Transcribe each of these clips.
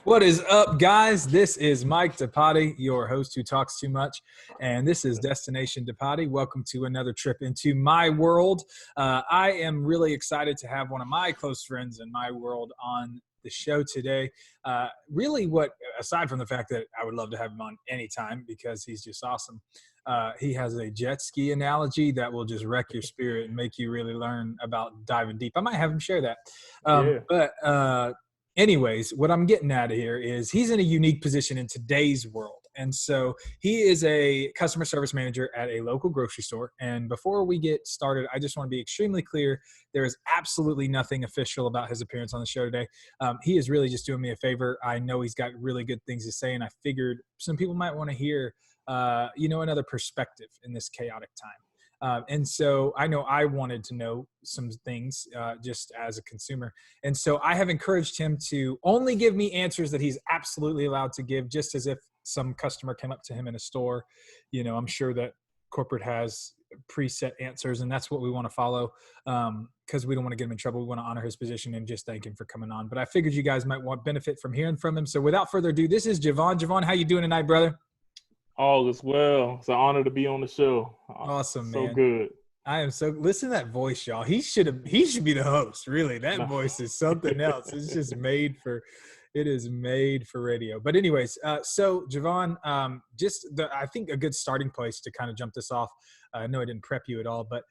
What is up, guys? This is Mike DePottey, your host who talks too much, and this is Destination DePottey. Welcome to another trip into my world. I am really excited to have one of my close friends in my world on the show today. Aside from the fact that I would love to have him on anytime because he's just awesome, he has a jet ski analogy that will just wreck your spirit and make you really learn about diving deep. I might have him share that. Yeah. Anyways, what I'm getting out of here is he's in a unique position in today's world. And so he is a customer service manager at a local grocery store. And before we get started, I just want to be extremely clear. There is absolutely nothing official about his appearance on the show today. He is really just doing me a favor. I know he's got really good things to say, and I figured some people might want to hear, another perspective in this chaotic time. And so I know I wanted to know some things just as a consumer. And so I have encouraged him to only give me answers that he's absolutely allowed to give, just as if some customer came up to him in a store. I'm sure that corporate has preset answers, and that's what we want to follow because we don't want to get him in trouble. We want to honor his position and just thank him for coming on. But I figured you guys might want benefit from hearing from him. So without further ado, this is Javon. Javon, how you doing tonight, brother? All is well. It's an honor to be on the show. Awesome, So man. good. I am so listen to that voice, y'all. He should be the host. Really, that No. voice is something else. It's just it is made for radio. But anyways, so Javon, I think a good starting place to kind of jump this off. I know I didn't prep you at all, but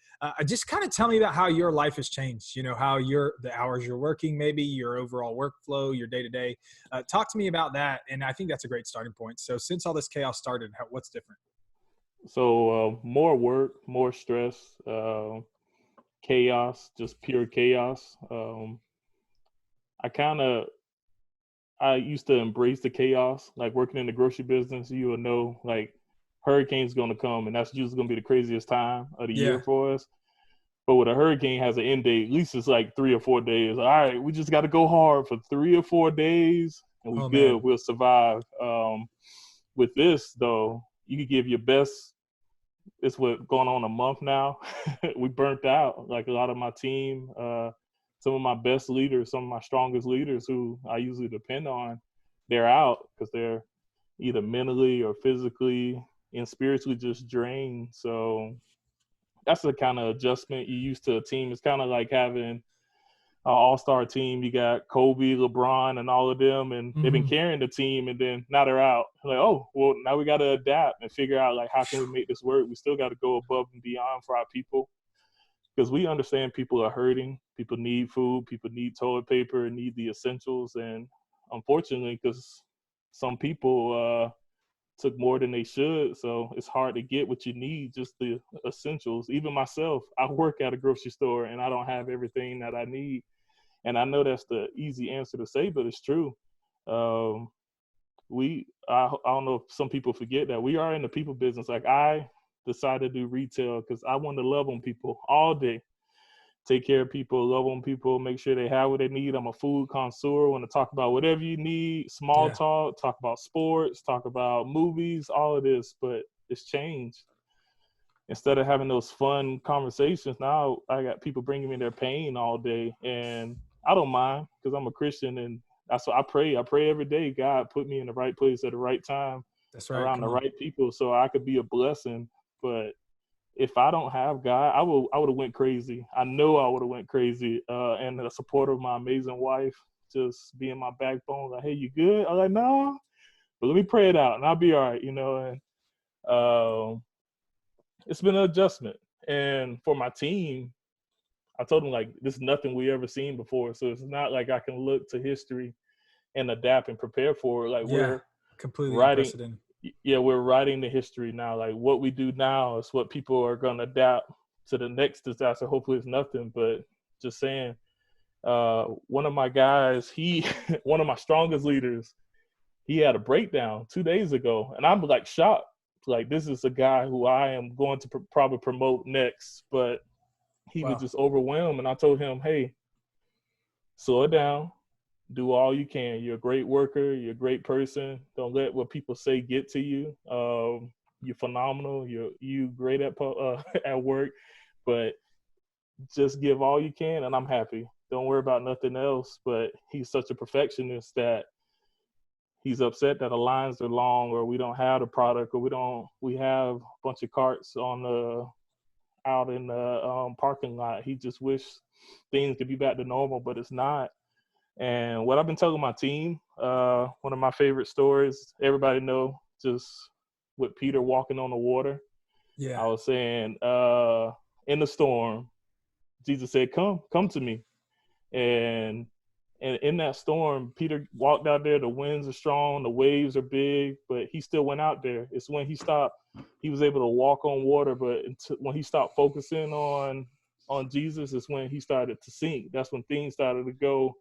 just kind of tell me about how your life has changed. How the hours you're working, maybe your overall workflow, your day to day. Talk to me about that, and I think that's a great starting point. So since all this chaos started, what's different? So more work, more stress, chaos, just pure chaos. I used to embrace the chaos. Like working in the grocery business, you will know like hurricane's going to come, and that's usually going to be the craziest time of the year Yeah. for us. But with a hurricane has an end date, at least it's like 3 or 4 days. All right, we just got to go hard for 3 or 4 days, and we Oh good. man. We'll survive. With this though, you could give your best. It's what going on a month now. We burnt out. Like a lot of my team, some of my best leaders, some of my strongest leaders who I usually depend on, they're out because they're either mentally or physically and spiritually just drained. So that's the kind of adjustment you used to a team. It's kind of like having an all-star team. You got Kobe, LeBron, and all of them, and they've been Mm-hmm. carrying the team, and then now they're out. Like, oh, well, now we got to adapt and figure out, like, how can we make this work? We still got to go above and beyond for our people because we understand people are hurting. People need food. People need toilet paper, need the essentials. And unfortunately, because some people took more than they should. So it's hard to get what you need, just the essentials. Even myself, I work at a grocery store and I don't have everything that I need. And I know that's the easy answer to say, but it's true. Um, I don't know if some people forget that we are in the people business. Like I decided to do retail because I want to love on people all day. Take care of people, love on people, make sure they have what they need. I'm a food connoisseur. Want to talk about whatever you need, small Yeah. talk about sports, talk about movies, all of this. But it's changed. Instead of having those fun conversations, now I got people bringing me their pain all day, and I don't mind because I'm a Christian, and that's what I pray. I pray every day. God put me in the right place at the right time, That's right. around Come the on. right people, so I could be a blessing. But if I don't have God, I would have went crazy. I know I would have went crazy. And the support of my amazing wife, just being my backbone. Like, hey, you good? I'm like, no, but let me pray it out, and I'll be all right. And it's been an adjustment. And for my team, I told them like this is nothing we ever seen before. So it's not like I can look to history and adapt and prepare for it. Like Yeah. we're Completely writing unprecedented. yeah, we're writing the history now. Like what we do now is what people are gonna adapt to the next disaster. Hopefully it's nothing, but just saying, one of my guys, he one of my strongest leaders, he had a breakdown 2 days ago, and I'm like shocked. Like this is a guy who I am going to probably promote next, but he was Wow. just overwhelmed. And I told him, hey, slow it down, do all you can. You're a great worker. You're a great person. Don't let what people say get to you. You're phenomenal. You great at at work, but just give all you can, and I'm happy. Don't worry about nothing else. But he's such a perfectionist that he's upset that the lines are long, or we don't have the product, or we have a bunch of carts on the out in the parking lot. He just wished things could be back to normal, but it's not. And what I've been telling my team, one of my favorite stories, everybody know, just with Peter walking on the water. Yeah. I was saying, in the storm, Jesus said, come to me. And in that storm, Peter walked out there. The winds are strong, the waves are big, but he still went out there. It's when he stopped, he was able to walk on water. But when he stopped focusing on Jesus, is when he started to sink. That's when things started to go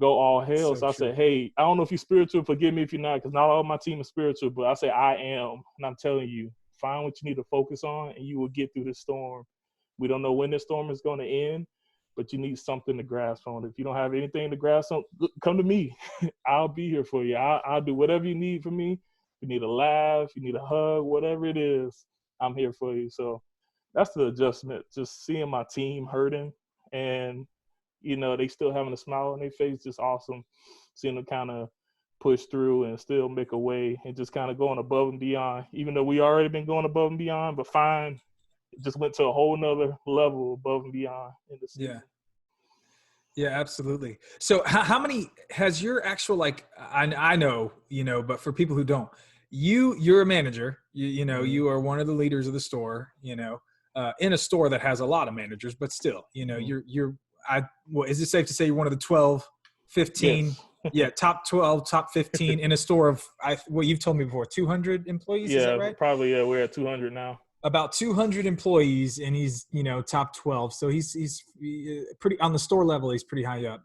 all hell. So I said, hey, I don't know if you're spiritual. Forgive me if you're not, because not all of my team is spiritual. But I say I am, and I'm telling you, find what you need to focus on, and you will get through this storm. We don't know when this storm is going to end, but you need something to grasp on. If you don't have anything to grasp on, come to me. I'll be here for you. I'll do whatever you need from me. If you need a laugh, you need a hug, whatever it is, I'm here for you. So that's the adjustment, just seeing my team hurting and, they still having a smile on their face, just awesome. Seeing them kind of push through and still make a way and just kind of going above and beyond, even though we already been going above and beyond, but fine. It just went to a whole nother level above and beyond in the season. Yeah, absolutely. So how many has your actual, I know, but for people who don't, you're a manager, you are one of the leaders of the store, in a store that has a lot of managers, but still, is it safe to say you're one of the 12, 15, yes. Yeah, top 12, top 15 in a store of, you've told me before, 200 employees, is that right? Probably, we're at 200 now. About 200 employees, and he's top 12, so he's pretty on the store level. He's pretty high up.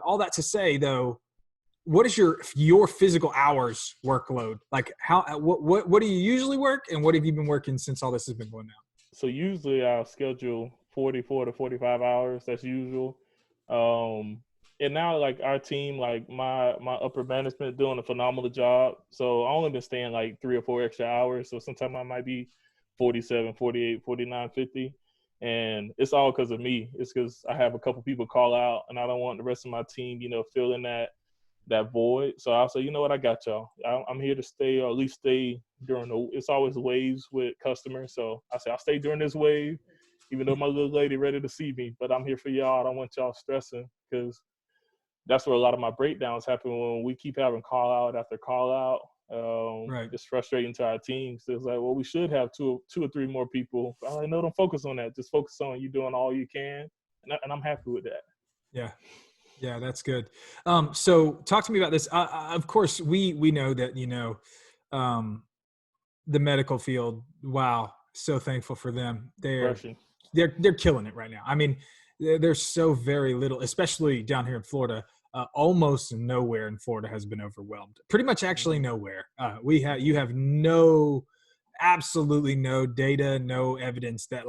All that to say, though, what is your physical hours workload? Like, what do you usually work, and what have you been working since all this has been going down? So usually I'll schedule 44 to 45 hours. That's usual. And now, like, our team, like my upper management doing a phenomenal job. So I only been staying like 3 or 4 extra hours. So sometimes I might be 47, 48, 49, 50. And it's all because of me. It's because I have a couple people call out, and I don't want the rest of my team, filling that void. So I'll say, you know what, I got y'all. I'm here to stay, or at least stay during it's always waves with customers. So I say I'll stay during this wave, even though my little lady ready to see me. But I'm here for y'all. I don't want y'all stressing, because that's where a lot of my breakdowns happen, when we keep having call out after call out. Right. It's frustrating to our teams. It's like, well, we should have two or three more people. I know, don't focus on that. Just focus on you doing all you can, and I'm happy with that. Yeah, that's good. So talk to me about this. Of course, we know that the medical field. Wow, so thankful for them. They're killing it right now. I mean, there's so very little, especially down here in Florida. Almost nowhere in Florida has been overwhelmed. Pretty much, actually nowhere. You have absolutely no data, no evidence that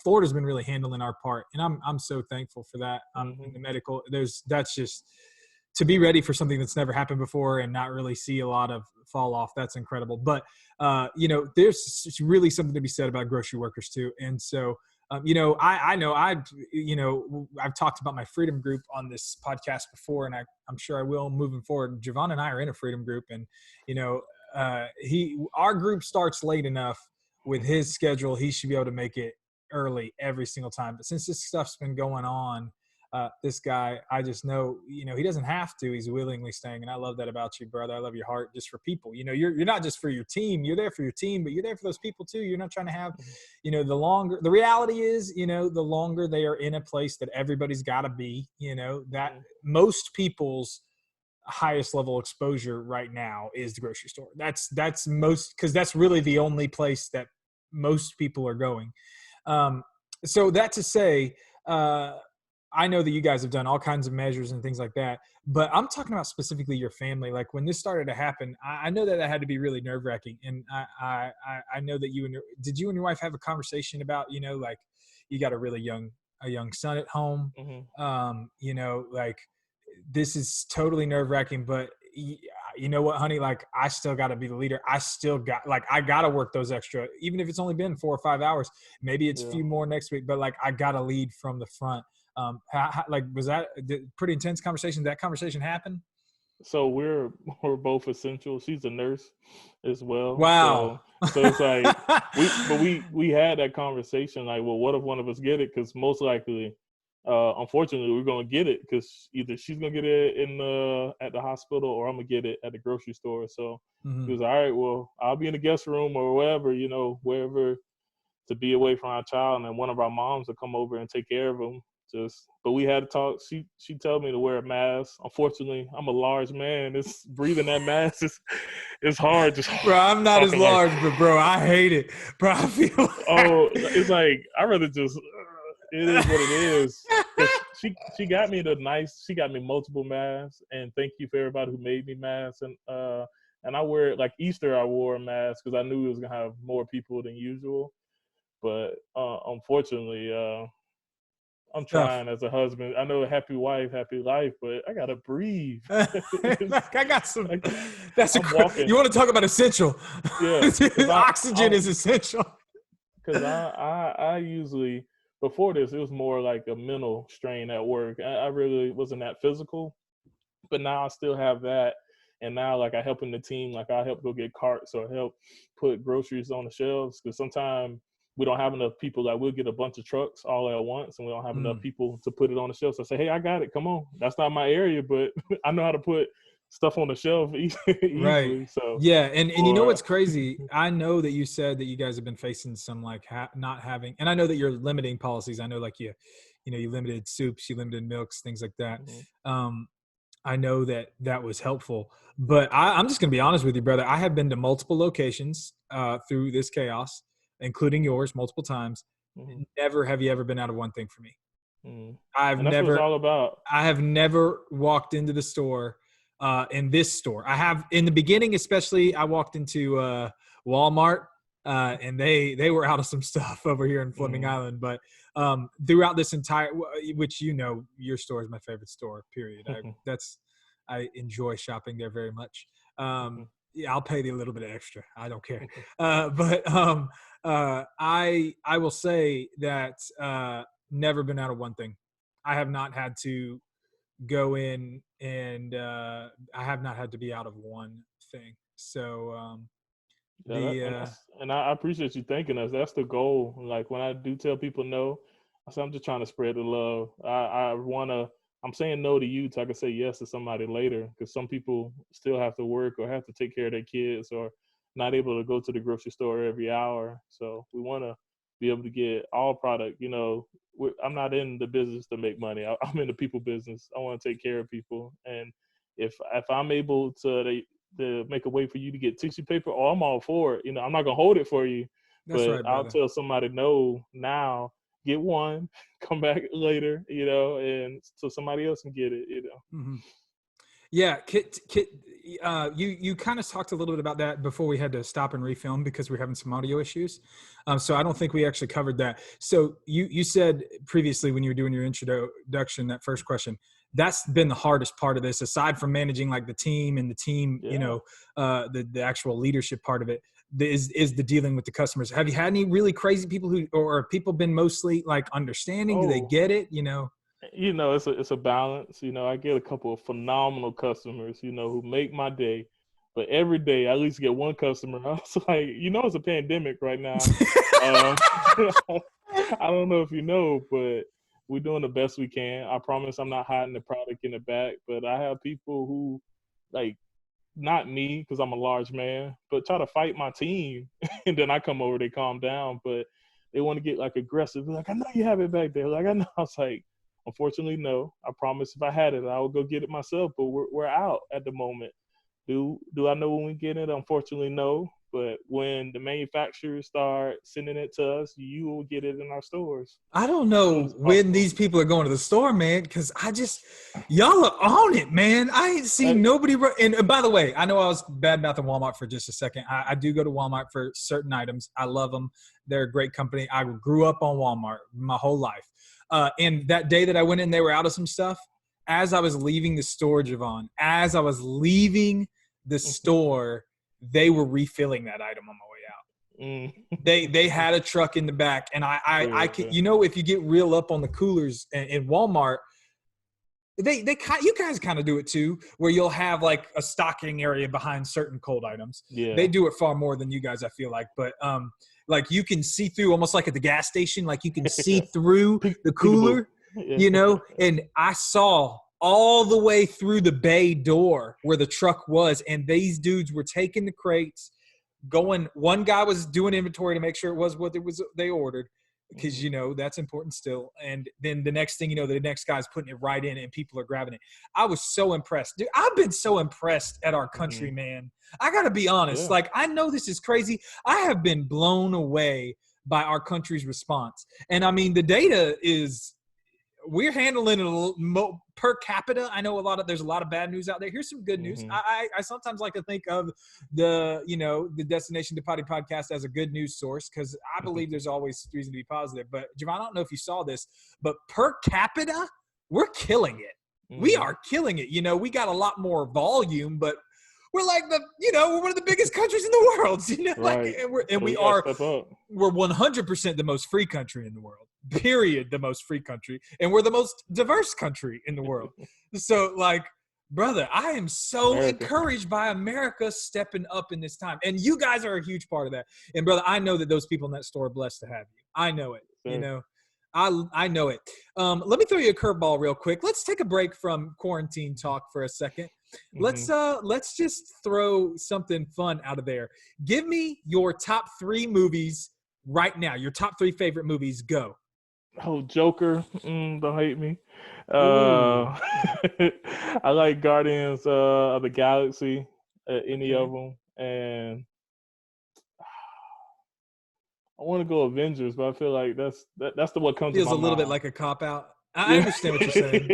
Florida's been really handling our part, and I'm so thankful for that. In the medical, that's just to be ready for something that's never happened before and not really see a lot of fall off. That's incredible. But there's really something to be said about grocery workers too. And so I know I've talked about my freedom group on this podcast before, and I'm sure I will moving forward. Javon and I are in a freedom group, and our group starts late enough with his schedule. He should be able to make it early every single time. But since this stuff's been going on, this guy, I just know, he doesn't have to. He's willingly staying, and I love that about you, brother. I love your heart just for people. You're not just for your team. You're there for your team, but you're there for those people too. You're not trying to have, the reality is, the longer they are in a place that everybody's got to be, that most people's highest level exposure right now is the grocery store. That's most, because that's really the only place that most people are going. So that to say, I know that you guys have done all kinds of measures and things like that, but I'm talking about specifically your family. Like, when this started to happen, I know that had to be really nerve wracking. And I know that did you and your wife have a conversation about, like, you got a really young son at home. This is totally nerve wracking, but you know what, honey, like, I still got to be the leader. I still got, I got to work those extra, even if it's only been 4 or 5 hours, maybe it's a few more next week, but I got to lead from the front. Was that pretty intense conversation? Did that conversation happen? So we're both essential. She's a nurse as well. Wow. So it's like we had that conversation like, well, what if one of us get it? Because most likely, unfortunately, we're gonna get it because either she's gonna get it at the hospital or I'm gonna get it at the grocery store. So he Mhm. was all right. Well, I'll be in the guest room or wherever, wherever to be away from our child, and then one of our moms will come over and take care of him. But we had to talk. She told me to wear a mask. Unfortunately, I'm a large man. It's breathing that mask is hard. Just Bro, I'm not as talking like, large, but bro, I hate it. Bro, I feel oh, it's like I rather just. It is what it is. Cause she got me she got me multiple masks, and thank you for everybody who made me masks. And I wear it like Easter. I wore a mask because I knew it was gonna have more people than usual. But unfortunately, I'm tough. trying as a husband. I know a happy wife, happy life, but I gotta breathe. I got some. Like, That's I'm walking, you want to talk about essential? yeah, because Oxygen is essential. I usually before this it was more like a mental strain at work. I really wasn't that physical, but now I still have that. And now, like, I help in the team, like I help go get carts or help put groceries on the shelves because sometimes we don't have enough people. Like, we'll get a bunch of trucks all at once, and we don't have enough Mm. people to put it on the shelf. So I say, hey, I got it. Come on. That's not my area, but I know how to put stuff on the shelf Right. easily. So, Yeah, and you know or what's crazy? I know that you said that you guys have been facing some like not having, and I know that you're limiting policies. I know like you limited soups, you limited milks, things like that. mhm, Um, I know that that was helpful, but I'm just gonna be honest with you, brother. I have been to multiple locations through this chaos, including yours, multiple times. mhm, Never have you ever been out of one thing for me. mhm. I've And that's what it's never all about. I have never walked into the store, in this store. I have in the beginning, especially. I walked into Walmart, and they were out of some stuff over here in Fleming Mhm, Island. But throughout this entire, which your store is my favorite store. Period. I enjoy shopping there very much. mhm, Yeah, I'll pay you a little bit extra. I don't care. mhm, But I will say that never been out of one thing. I have not had to go in and I have not had to be out of one thing. So Yeah, the I appreciate you thanking us. That's the goal. Like when I do tell people no, I say I'm just trying to spread the love. I wanna. I'm saying no to you so I can say yes to somebody later because some people still have to work or have to take care of their kids or not able to go to the grocery store every hour. So we want to be able to get all product. I'm not in the business to make money. I'm in the people business. I want to take care of people, and if I'm able to make a way for you to get tissue paper, oh, I'm all for it. I'm not gonna hold it for you, that's but right, I'll brother. tell somebody no now, get one, come back later, and so somebody else can get it. Hmm. Yeah, you kind of talked a little bit about that before we had to stop and refilm because we're having some audio issues. So I don't think we actually covered that. So you said previously when you were doing your introduction, that first question, that's been the hardest part of this, aside from managing like the team and the team, Yeah. the actual leadership part of it. Is the dealing with the customers. Have you had any really crazy people or people been mostly like understanding? Do they Oh, get it? it's a balance. I get a couple of phenomenal customers, who make my day. But every day, I at least get one customer. I was like, it's a pandemic right now. Uh, I don't know if you know, but we're doing the best we can. I promise I'm not hiding the product in the back, but I have people who, like, not me because I'm a large man, but try to fight my team. And then I come over, they calm down, but they want to get like aggressive. They're like, I know you have it back there. Like, I know. I was like, unfortunately, no. I promise if I had it, I would go get it myself, but we're out at the moment. Do I know when we get it? Unfortunately, no. But when the manufacturers start sending it to us, you will get it in our stores I don't as soon know as when possible. these people are going to the store, man, because y'all are on it, man. I ain't seen Like, nobody. And by the way, I know I was bad mouthing Walmart for just a second. I do go to Walmart for certain items. I love them. They're a great company. I grew up on Walmart my whole life. And that day that I went in, they were out of some stuff. As I was leaving the store, Javon, as I was leaving the store, they were refilling that item on my way out. mm, They had a truck in the back, and I yeah, can, if you get real up on the coolers in Walmart, you guys kind of do it too, where you'll have like a stocking area behind certain cold items. Yeah. They do it far more than you guys, I feel like. But like you can see through, almost like at the gas station, like you can see through the cooler, Yeah. And I saw all the way through the bay door where the truck was, and these dudes were taking the crates, going. One guy was doing inventory to make sure it was what they ordered, because that's important still. And then the next thing the next guy's putting it right in, and people are grabbing it. I was so impressed, dude. I've been so impressed at our country, man. I gotta be honest. Yeah. Like, I know this is crazy. I have been blown away by our country's response. And I mean, the data is, we're handling it a little per capita. I know there's a lot of bad news out there. Here's some good news. I sometimes like to think of the Destination DePottey podcast as a good news source, because I believe there's always reason to be positive. But Javon, I don't know if you saw this, but per capita, we're killing it. We are killing it. We got a lot more volume, but we're like we're one of the biggest countries in the world. Right. We're 100% the most free country in the world. Period. The most free country, and we're the most diverse country in the world. So, like, brother, I am so encouraged by America stepping up in this time, and you guys are a huge part of that. And brother, I know that those people in that store are blessed to have you. I know it. Sure. I know it. Let me throw you a curveball real quick. Let's take a break from quarantine talk for a second. Let's just throw something fun out of there. Give me your top 3 movies right now. Your top 3 favorite movies. Go. Oh, Joker. Don't hate me. I like Guardians of the Galaxy, any of them. And I want to go Avengers, but I feel like that's the one comes to my mind. Feels a little bit like a cop-out. I understand what you're saying.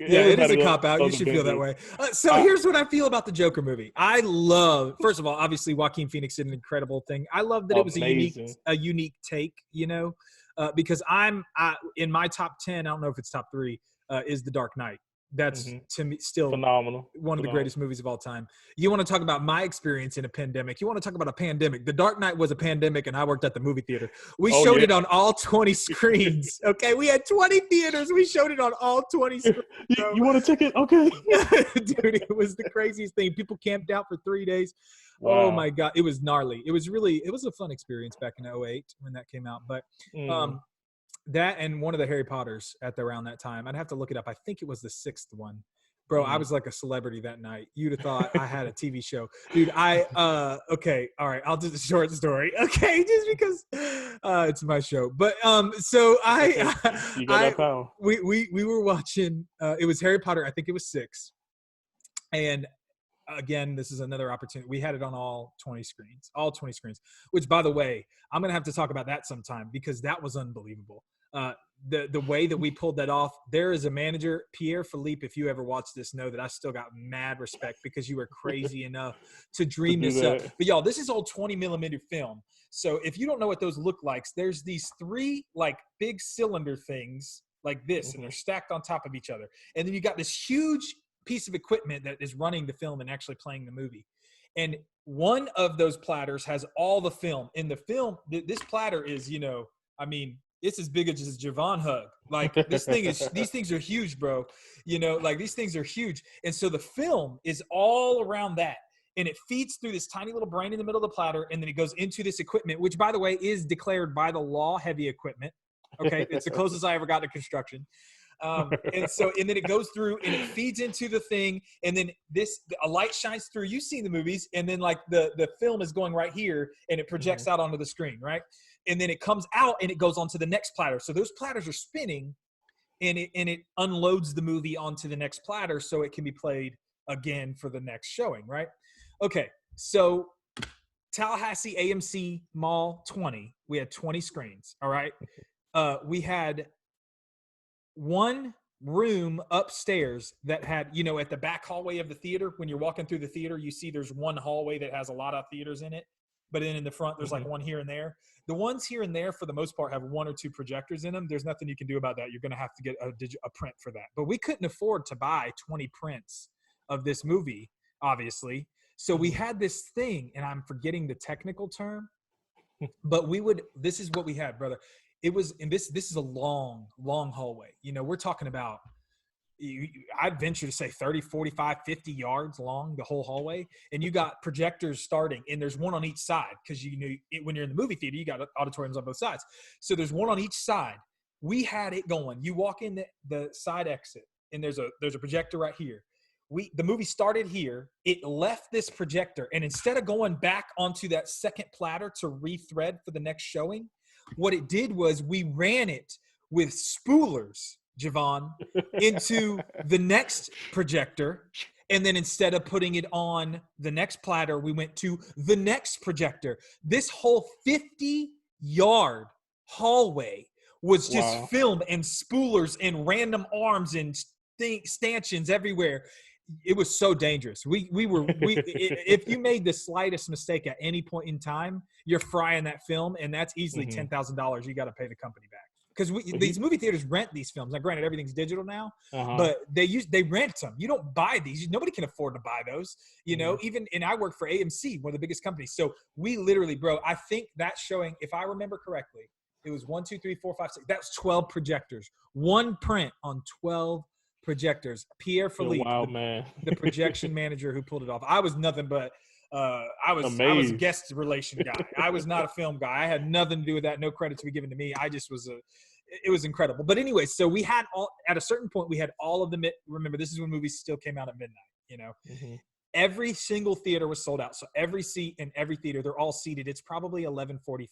Yeah, it is a cop-out. You should feel that way. So here's what I feel about the Joker movie. I love, first of all, obviously Joaquin Phoenix did an incredible thing. I love that it was a unique take, because in my top 10, I don't know if it's top 3, is The Dark Knight. That's to me still phenomenal. One of the greatest movies of all time. You want to talk about my experience in a pandemic? You want to talk about a pandemic? The Dark Knight was a pandemic, and I worked at the movie theater. We showed it on all 20 screens. Okay, we had 20 theaters. We showed it on all 20 screens. You want a ticket? Okay, dude, it was the craziest thing. People camped out for 3 days. Wow. Oh my God, it was gnarly. It was a fun experience back in 2008 when that came out. But that and one of the Harry Potters around that time. I'd have to look it up. I think it was the 6th one. Bro, I was like a celebrity that night. You'd have thought I had a TV show. Dude, okay, all right, I'll do the short story. Okay, just because it's my show. But so you got that power. We were watching it was Harry Potter, I think it was 6. And again, this is another opportunity. We had it on all 20 screens, which, by the way, I'm going to have to talk about that sometime, because that was unbelievable. The way that we pulled that off. There is a manager, Pierre Philippe, if you ever watch this, know that I still got mad respect, because you were crazy enough to dream this up. But y'all, this is all 20 millimeter film. So if you don't know what those look like, there's these 3 like big cylinder things like this, and they're stacked on top of each other. And then you got this huge piece of equipment that is running the film and actually playing the movie. And one of those platters has all the film. In the film, this platter is, it's as big as a Javon hug. Like, these things are huge, bro. Like, these things are huge. And so the film is all around that. And it feeds through this tiny little brain in the middle of the platter. And then it goes into this equipment, which, by the way, is declared by the law heavy equipment. Okay. It's the closest I ever got to construction. And then it goes through and it feeds into the thing. And then a light shines through. You've seen the movies. And then like the film is going right here, and it projects out onto the screen. Right. And then it comes out and it goes onto the next platter. So those platters are spinning, and it unloads the movie onto the next platter, so it can be played again for the next showing. Right. Okay. So Tallahassee AMC Mall 20, we had 20 screens. All right. We had one room upstairs that had, at the back hallway of the theater, when you're walking through the theater, you see there's one hallway that has a lot of theaters in it. But then in the front, there's like one here and there. The ones here and there, for the most part, have 1 or 2 projectors in them. There's nothing you can do about that. You're going to have to get a print for that. But we couldn't afford to buy 20 prints of this movie, obviously. So we had this thing, and I'm forgetting the technical term, but this is what we had, brother. It was, and this is a long, long hallway. We're talking about, I'd venture to say 30, 45, 50 yards long, the whole hallway. And you got projectors starting, and there's one on each side because when you're in the movie theater, you got auditoriums on both sides. So there's one on each side. We had it going. You walk in the side exit, and there's a projector right here. The movie started here. It left this projector, and instead of going back onto that second platter to rethread for the next showing, what it did was we ran it with spoolers, Javon, into the next projector. And then instead of putting it on the next platter, we went to the next projector. This whole 50-yard hallway was just film and spoolers and random arms and stanchions everywhere. It was so dangerous. If you made the slightest mistake at any point in time, you're frying that film, and that's easily $10,000 you got to pay the company back. Because these movie theaters rent these films. Now, granted, everything's digital now, but they rent them. You don't buy these. Nobody can afford to buy those. You know, and I work for AMC, one of the biggest companies. So we literally, bro, I think that showing, if I remember correctly, it was 1, 2, 3, 4, 5, 6. That's 12 projectors. One print on 12 projectors. Pierre Philippe, the projection manager who pulled it off. I was nothing but I was a guest relation guy. I was not a film guy. I had nothing to do with that. No credit to be given to me. I just was it was incredible. But anyway, so we had at a certain point, we had all of remember, this is when movies still came out at midnight, you know. Every single theater was sold out. So every seat in every theater, they're all seated. It's probably 11:45.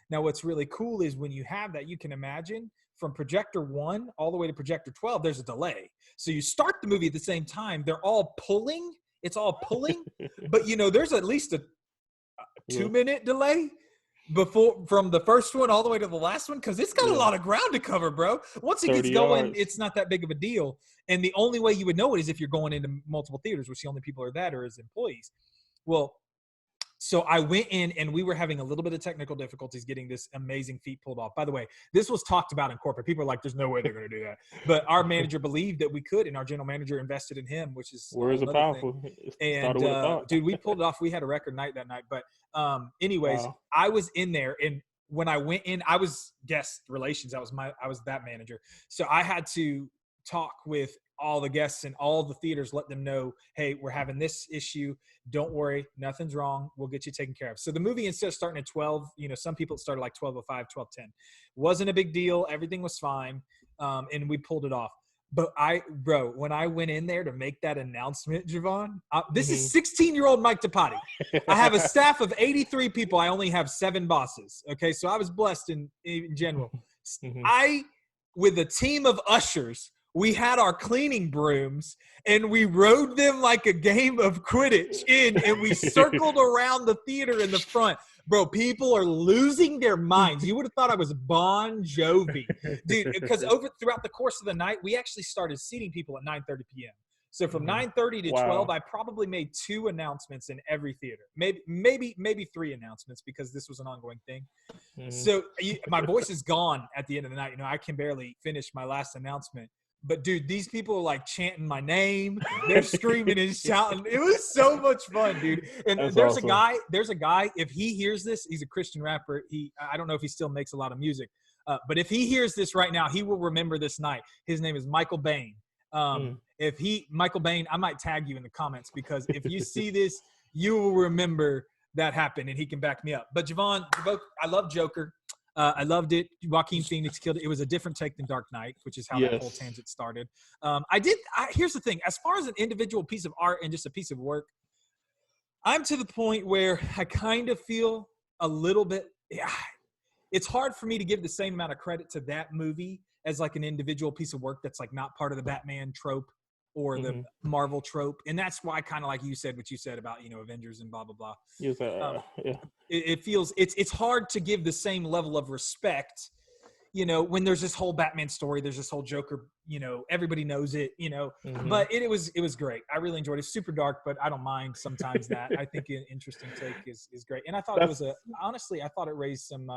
Now, what's really cool is when you have that, you can imagine from projector 1 all the way to projector 12, there's a delay. So you start the movie at the same time. They're all pulling. It's all pulling. But, you know, there's at least a 2-minute delay from the first one all the way to the last one, because it's got a lot of ground to cover, bro. Once it gets going, it's not that big of a deal. And the only way you would know it is if you're going into multiple theaters, which the only people are that are as employees. Well, so I went in, and we were having a little bit of technical difficulties getting this amazing feat pulled off. By the way, this was talked about in corporate. People are like, there's no way they're going to do that. But our manager believed that we could, and our general manager invested in him, which is words are powerful. And dude, we pulled it off. We had a record night that night. But anyways, I was in there, and when I went in, I was guest relations. I was that manager. So I had to talk with all the guests in all the theaters, let them know, hey, we're having this issue. Don't worry, nothing's wrong. We'll get you taken care of. So the movie, instead of starting at 12, you know, some people started like 12:05, 12:10. Wasn't a big deal. Everything was fine. And we pulled it off. But when I went in there to make that announcement, Javon, this is 16-year-old Mike DePottey. I have a staff of 83 people. I only have 7 bosses. Okay, so I was blessed in general. With a team of ushers, we had our cleaning brooms, and we rode them like a game of Quidditch and we circled around the theater in the front. Bro, people are losing their minds. You would have thought I was Bon Jovi. Dude, because throughout the course of the night, we actually started seating people at 9:30 p.m. So from 9:30 to 12, I probably made 2 announcements in every theater. Maybe 3 announcements, because this was an ongoing thing. So my voice is gone at the end of the night. You know, I can barely finish my last announcement. But, dude, these people are, like, chanting my name. They're screaming and shouting. It was so much fun, dude. And there's a guy, if he hears this, he's a Christian rapper. I don't know if he still makes a lot of music. But if he hears this right now, he will remember this night. His name is Michael Bain. Michael Bain, I might tag you in the comments, because if you see this, you will remember that happened, and he can back me up. But, Javon, I love Joker. I loved it. Joaquin Phoenix killed it. It was a different take than Dark Knight, which is how that whole tangent started. Here's the thing. As far as an individual piece of art and just a piece of work, I'm to the point where I kind of feel a little bit it's hard for me to give the same amount of credit to that movie as like an individual piece of work that's like not part of the Batman trope or the Marvel trope. And that's why, kind of like you said, what you said about, you know, Avengers and blah, blah, blah. It feels, it's hard to give the same level of respect, you know, when there's this whole Batman story, there's this whole Joker, you know, everybody knows it, you know, but it was great. I really enjoyed it. It's super dark, but I don't mind sometimes that. I think an interesting take is great. And I thought honestly, I thought it raised some,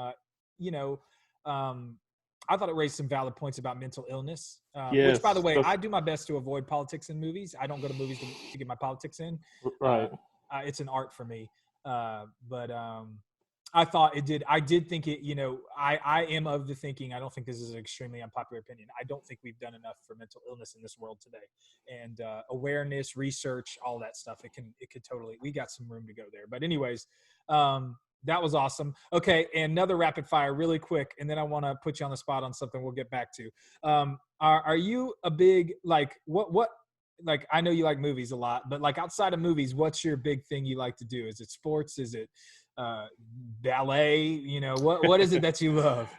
I thought it raised some valid points about mental illness, which, by the way, I do my best to avoid politics in movies. I don't go to movies to get my politics in. Right. It's an art for me. I thought it did. I did think it, I am of the thinking, I don't think this is an extremely unpopular opinion. I don't think we've done enough for mental illness in this world today. And awareness, research, all that stuff. It could totally, we got some room to go there. But anyways, that was awesome. Okay. And another rapid fire really quick. And then I want to put you on the spot on something we'll get back to. Are you a big, like, like, I know you like movies a lot, but like outside of movies, what's your big thing you like to do? Is it sports? Is it ballet? What is it that you love?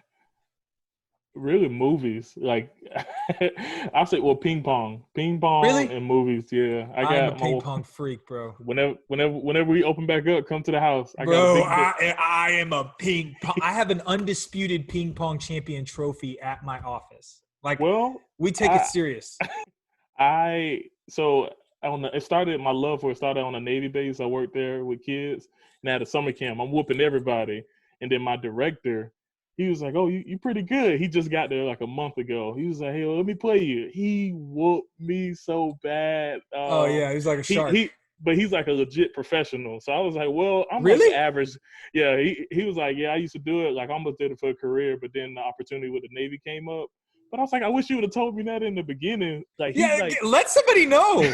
Really, movies. Like, I'll say, well, ping pong Really? and movies. Yeah, I'm a ping pong freak, bro. Whenever we open back up, come to the house. I got a Bro, big. I am a ping pong. I have an undisputed ping pong champion trophy at my office. Like, Well, we take it serious. It started, my love for it started on a Navy base. I worked there with kids, and at a summer camp, I'm whooping everybody. And then my director, he was like, "Oh, you pretty good." He just got there like a month ago. He was like, "Hey, let me play you." He whooped me so bad. Oh yeah, he's like a shark. But he's like a legit professional. So I was like, well, I'm really? like average. Yeah, he was like, yeah, I used to do it. Like, I almost did it for a career, but then the opportunity with the Navy came up. But I was like, I wish you would have told me that in the beginning. Like, yeah, like, let somebody know.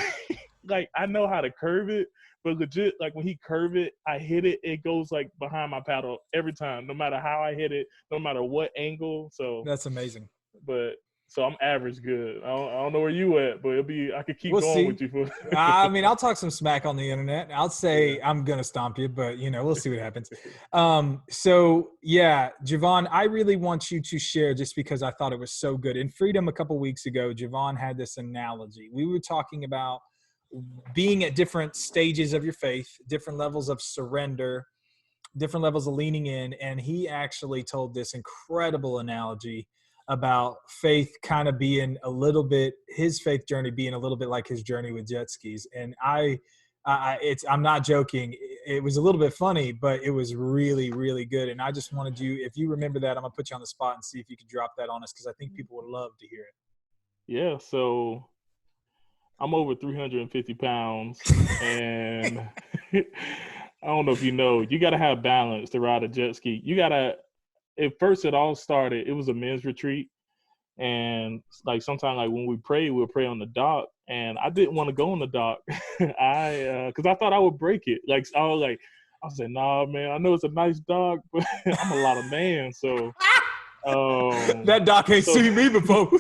Like, I know how to curve it, but legit, like when he curve it, I hit it, it goes like behind my paddle every time, no matter how I hit it, no matter what angle. So that's amazing. But so I'm average good. I don't know where you at, but I could keep going with you. I mean, I'll talk some smack on the internet. I'll say I'm going to stomp you, but we'll see what happens. So yeah, Javon, I really want you to share, just because I thought it was so good. In Freedom a couple weeks ago, Javon had this analogy. We were talking about being at different stages of your faith, different levels of surrender, different levels of leaning in. And he actually told this incredible analogy about faith kind of being a little bit, his faith journey being a little bit like his journey with jet skis. And I'm not joking. It was a little bit funny, but it was really, really good. And I just wanted you, if you remember that, I'm gonna put you on the spot and see if you could drop that on us, because I think people would love to hear it. Yeah. So I'm over 350 pounds, and I don't know if you know, you got to have balance to ride a jet ski. At first it all started, it was a men's retreat. And like sometimes, like when we pray, we'll pray on the dock. And I didn't want to go on the dock. Cause I thought I would break it. Like, I was like, nah, man, I know it's a nice dock, but I'm a lot of man. So that dock ain't seen me before.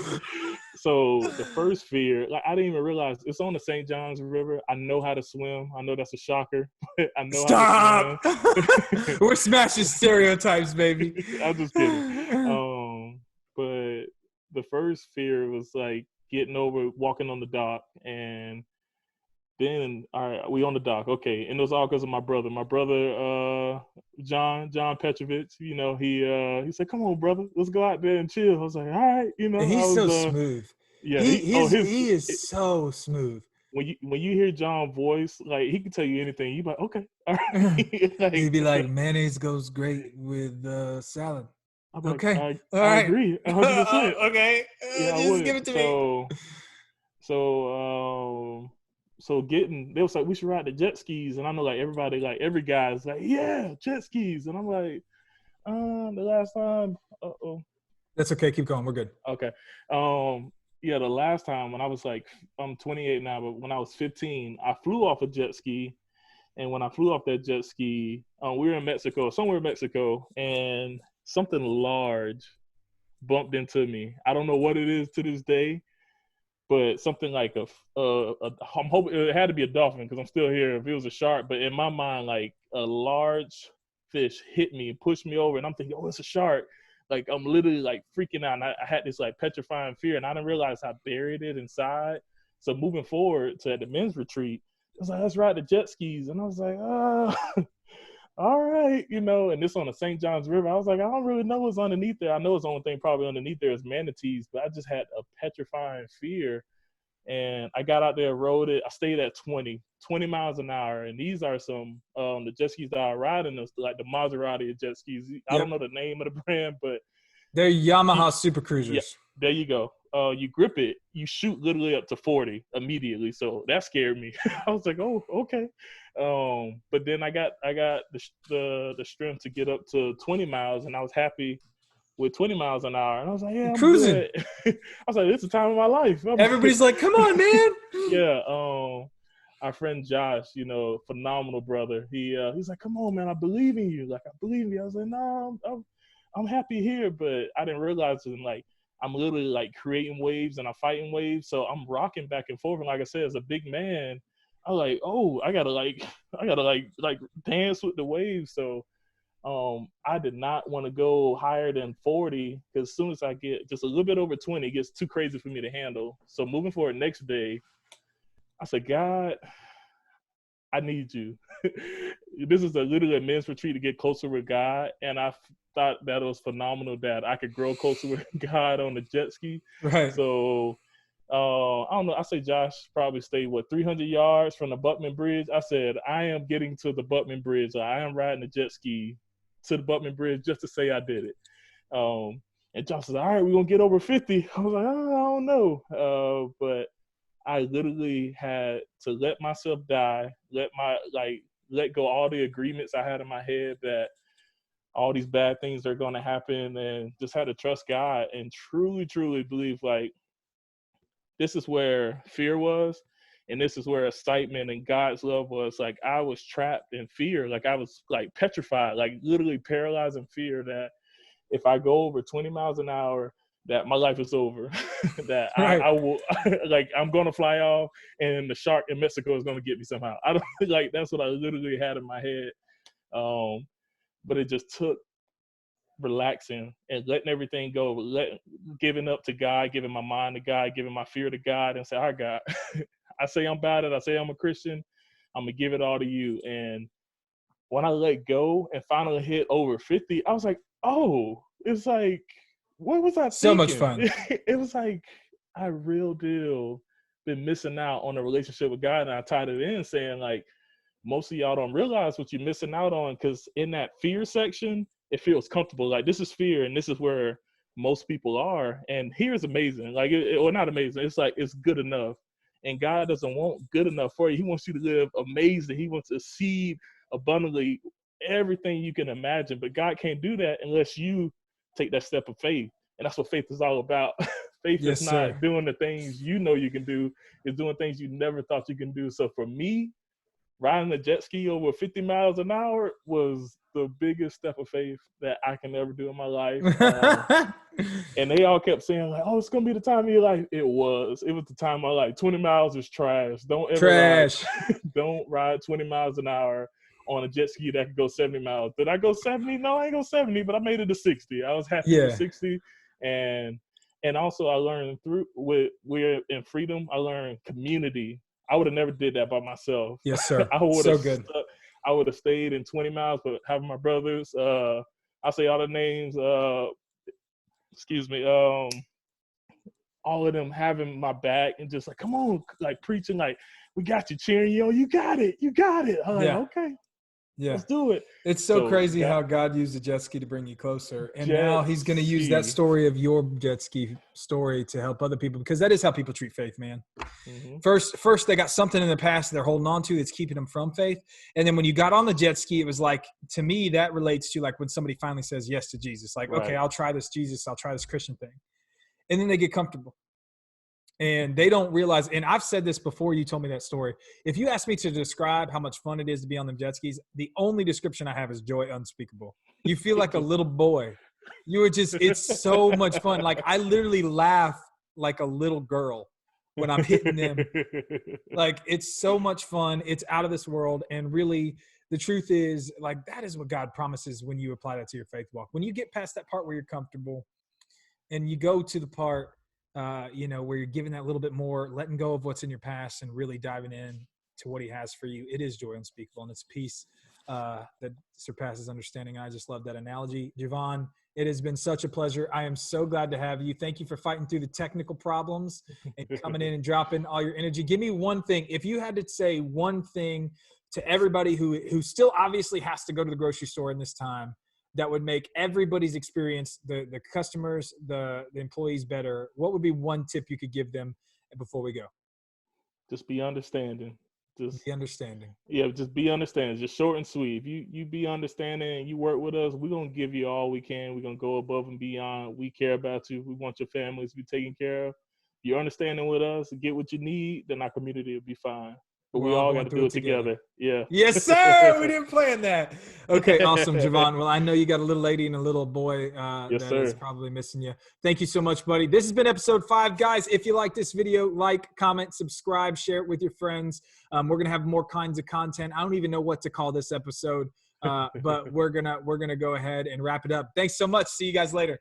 So the first fear, like, I didn't even realize it's on the St. Johns River. I know how to swim. I know that's a shocker, but I know Stop. how to swim. We're smashing stereotypes, baby. I'm just kidding. But the first fear was like walking on the dock, and then all right, we on the dock, okay, and it was all because of my brother. John Petrovich, he said, "Come on, brother, let's go out there and chill." I was like, "All right," And he's so smooth. Yeah, he is so smooth. When you hear John's voice, like, he can tell you anything. You be like, okay, all right. Like, he'd be like, mayonnaise goes great with salad. I'm okay, like, all I right, agree, 100%. Okay, yeah, just give it to me. So they was like, we should ride the jet skis, and I know, like, everybody, like, every guy's like, yeah, jet skis, and I'm like, the last time, that's okay, keep going, we're good. Okay. Yeah, the last time when I was like, I'm 28 now, but when I was 15, I flew off a jet ski, and when I flew off that jet ski, we were in Mexico, somewhere in Mexico, and something large bumped into me. I don't know what it is to this day, but something like I'm hoping it had to be a dolphin, because I'm still here. If it was a shark, but in my mind, like, a large fish hit me and pushed me over, and I'm thinking, oh, it's a shark. Like, I'm literally like freaking out, and I had this like petrifying fear, and I didn't realize how buried it inside. So moving forward to the men's retreat, I was like, let's ride the jet skis, and I was like, oh, all right, and this on the St. Johns River. I was like, I don't really know what's underneath there. I know it's the only thing probably underneath there is manatees, but I just had a petrifying fear. And I got out there, rode it. I stayed at 20 miles an hour. And these are some, the jet skis that I ride in, like the Maserati jet skis. I don't know the name of the brand, but they're Yamaha Super Cruisers. Yeah, there you go. you grip it, you shoot literally up to 40 immediately. So that scared me. I was like, oh, okay. But then I got the strength to get up to 20 miles, and I was happy with 20 miles an hour. And I was like, yeah, I'm Cruising. good. I was like, this is the time of my life. Everybody's like, come on, man. Yeah. Our friend Josh, you know, phenomenal brother. He's like, come on, man, I believe in you. Like, I believe in you. I was like, no, I'm happy here. But I didn't realize it. Like, I'm literally like creating waves and I'm fighting waves. So I'm rocking back and forth. And like I said, as a big man, I was like, oh, I gotta dance with the waves. So I did not want to go higher than 40, because as soon as I get just a little bit over 20, it gets too crazy for me to handle. So moving forward, next day, I said, God, I need you. This is literally a men's retreat to get closer with God. And I thought that it was phenomenal that I could grow closer with God on the jet ski. Right. So I don't know. I say Josh probably stayed 300 yards from the Buckman Bridge. I said, I am getting to the Buckman Bridge. I am riding the jet ski to the Buckman Bridge just to say I did it. And Josh said, all right, we're going to get over 50. I was like, oh, I don't know. But I literally had to let myself die, let go all the agreements I had in my head that all these bad things are going to happen, and just had to trust God and truly, truly believe, like, this is where fear was, and this is where excitement and God's love was. Like, I was trapped in fear. Like, I was like petrified, like literally paralyzed in fear that if I go over 20 miles an hour, that my life is over, that Right. I will, like, I'm going to fly off and the shark in Mexico is going to get me somehow. I don't like, that's what I literally had in my head. But it just took relaxing and letting everything go, giving up to God, giving my mind to God, giving my fear to God, and say, all right, God, I say I'm about it. I say I'm a Christian. I'm going to give it all to you. And when I let go and finally hit over 50, I was like, oh, it's like, what was I So much thinking? fun. It was like, I real deal been missing out on a relationship with God. And I tied it in saying, like, most of y'all don't realize what you're missing out on, because in that fear section, it feels comfortable. Like, this is fear, and this is where most people are. And here is amazing. Like, or not amazing. It's like, it's good enough. And God doesn't want good enough for you. He wants you to live amazing. He wants to seed abundantly everything you can imagine. But God can't do that unless you take that step of faith. And that's what faith is all about. Faith Yes, is sir. not doing the things you know you can do. It's doing things you never thought you can do. So for me, riding a jet ski over 50 miles an hour was the biggest step of faith that I can ever do in my life. And they all kept saying, like, oh, it's going to be the time of your life. It was the time of my life. 20 miles is trash. Don't ever Trash. don't ride 20 miles an hour on a jet ski that could go 70 miles. Did I go 70? No, I ain't go 70, but I made it to 60. I was happy with 60. And also I learned we're in freedom, I learned community. I would have never did that by myself. Yes, sir. I would So have good. I would have stayed in 20 miles, but having my brothers, I say all the names, excuse me, all of them having my back and just like, come on, like preaching, like, we got you, cheering you on, you got it. I'm like, okay, let's do it. It's so crazy how God used the jet ski to bring you closer. And now he's going to use that story of your jet ski story to help other people, because that is how people treat faith, man. Mm-hmm. First, they got something in the past they're holding on to that's keeping them from faith. And then when you got on the jet ski, it was like, to me, that relates to like when somebody finally says yes to Jesus. Like, okay, I'll try this Jesus. I'll try this Christian thing. And then they get comfortable. And they don't realize, and I've said this before you told me that story. If you ask me to describe how much fun it is to be on the jet skis, the only description I have is joy unspeakable. You feel like a little boy. It's so much fun. Like, I literally laugh like a little girl when I'm hitting them. Like, it's so much fun. It's out of this world. And really, the truth is, like, that is what God promises when you apply that to your faith walk. When you get past that part where you're comfortable and you go to the part where you're giving that little bit more, letting go of what's in your past and really diving in to what he has for you. It is joy unspeakable, and it's peace that surpasses understanding. I just love that analogy. Javon, it has been such a pleasure. I am so glad to have you. Thank you for fighting through the technical problems and coming in and dropping all your energy. Give me one thing. If you had to say one thing to everybody who still obviously has to go to the grocery store in this time, that would make everybody's experience, the customers, the employees better, what would be one tip you could give them before we go? Just be understanding. Just Be understanding. Yeah, just be understanding. Just short and sweet. If you be understanding and you work with us, we're gonna give you all we can. We're gonna go above and beyond. We care about you. We want your families to be taken care of. You're understanding with us, get what you need, then our community will be fine. But We're we all all going got to through do it it together. together. Yeah. Yes, sir. We didn't plan that. Okay, awesome, Javon. Well, I know you got a little lady and a little boy Yes, that is sir. probably missing you. Thank you so much, buddy. This has been episode 5. Guys, if you like this video, like, comment, subscribe, share it with your friends. We're going to have more kinds of content. I don't even know what to call this episode, but we're gonna go ahead and wrap it up. Thanks so much. See you guys later.